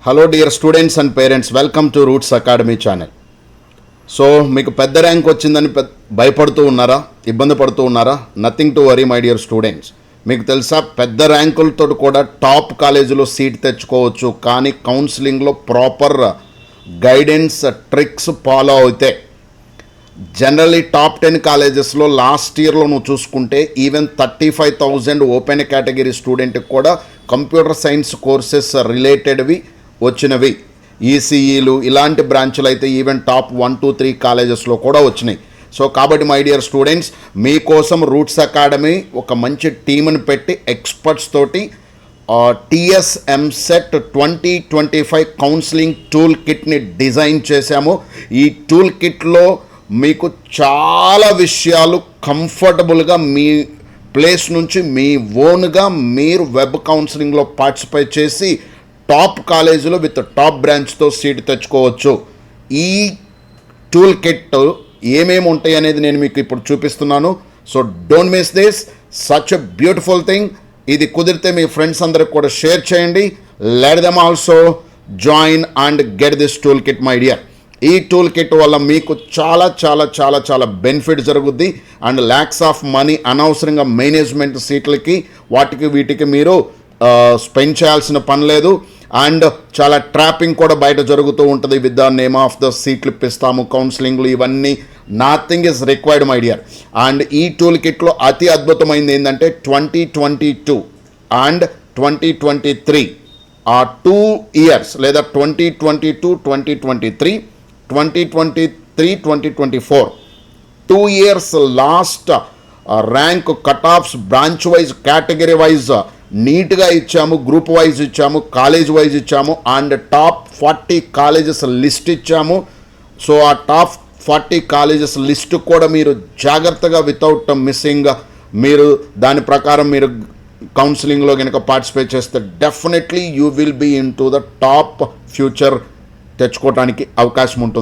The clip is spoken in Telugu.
Hello dear students and parents, welcome to roots academy channel. So మీకు పెద్ద ర్యాంక్ వచ్చిందని భయపడుతూ ఉన్నారా, ఇబ్బంది పడుతూ ఉన్నారా? Nothing to worry my dear students. మీకు తెలుసా, పెద్ద ర్యాంకులతో కూడా టాప్ కాలేజీలో సీట్ తెచ్చుకోవచ్చు. కానీ కౌన్సిలింగ్లో ప్రాపర్ గైడెన్స్ ట్రిక్స్ ఫాలో అయితే జనరలీ టాప్ 10 కాలేజెస్లో లాస్ట్ ఇయర్లో నువ్వు చూసుకుంటే ఈవెన్ 35,000 ఓపెన్ కేటగిరీ స్టూడెంట్కి కూడా కంప్యూటర్ సైన్స్ కోర్సెస్ రిలేటెడ్వి వచ్చినవి. ఈసీఈలు ఇలాంటి బ్రాంచులు అయితే ఈవెన్ టాప్ 1, 2, 3 కాలేజెస్లో కూడా వచ్చినాయి. సో కాబట్టి మై డియర్ స్టూడెంట్స్, మీకోసం రూట్స్ అకాడమీ ఒక మంచి టీంని పెట్టి ఎక్స్పర్ట్స్ తోటి టీఎస్ ఎంసెట్ 2025 కౌన్సిలింగ్ టూల్ కిట్ని డిజైన్ చేశాము. ఈ టూల్ కిట్లో మీకు చాలా విషయాలు కంఫర్టబుల్గా మీ ప్లేస్ నుంచి మీ ఓన్గా మీరు వెబ్ కౌన్సిలింగ్లో పార్టిసిపేట్ చేసి టాప్ కాలేజీలో విత్ టాప్ బ్రాంచ్తో సీట్ తెచ్చుకోవచ్చు. ఈ టూల్ కిట్ ఏమేమి ఉంటాయి అనేది నేను మీకు ఇప్పుడు చూపిస్తున్నాను. So don't miss this, such a beautiful thing. ఇది కుదిరితే మీ ఫ్రెండ్స్ అందరికి కూడా షేర్ చేయండి. Let them also join and get this tool kit my dear. ఈ టూల్ కిట్ వల్ల మీకు చాలా చాలా చాలా చాలా బెనిఫిట్ జరుగుద్ది. అండ్ ల్యాక్స్ ఆఫ్ మనీ అనవసరంగా మేనేజ్మెంట్ సీట్లకి వాటికి వీటికి మీరు స్పెండ్ చేయాల్సిన పని లేదు. అండ్ చాలా ట్రాపింగ్ కూడా బయట జరుగుతూ ఉంటుంది. With the name of the సీట్లు ఇప్పిస్తాము, కౌన్సిలింగ్లు, ఇవన్నీ nothing is required my dear. And ఈ టూల్ కిట్లో అతి అద్భుతమైనది ఏంటంటే 2022 అండ్ 2023 ఆ 2 ఇయర్స్ లేదా 2022, 2023, 2023, 2024 2 years last rank cut offs branch wise, category wise నీట్గా ఇచ్చాము, గ్రూప్ వైజ్ ఇచ్చాము, కాలేజ్ వైజ్ ఇచ్చాము. అండ్ టాప్ 40 కాలేజెస్ లిస్ట్ ఇచ్చాము. సో ఆ టాప్ 40 కాలేజెస్ లిస్ట్ కూడా మీరు జాగ్రత్తగా వితౌట్ మిస్సింగ్ మీరు దాని ప్రకారం మీరు కౌన్సిలింగ్లో కనుక పార్టిసిపేట్ చేస్తే definitely you will be into the top future తెచ్చుకోవడానికి అవకాశం ఉంటుంది.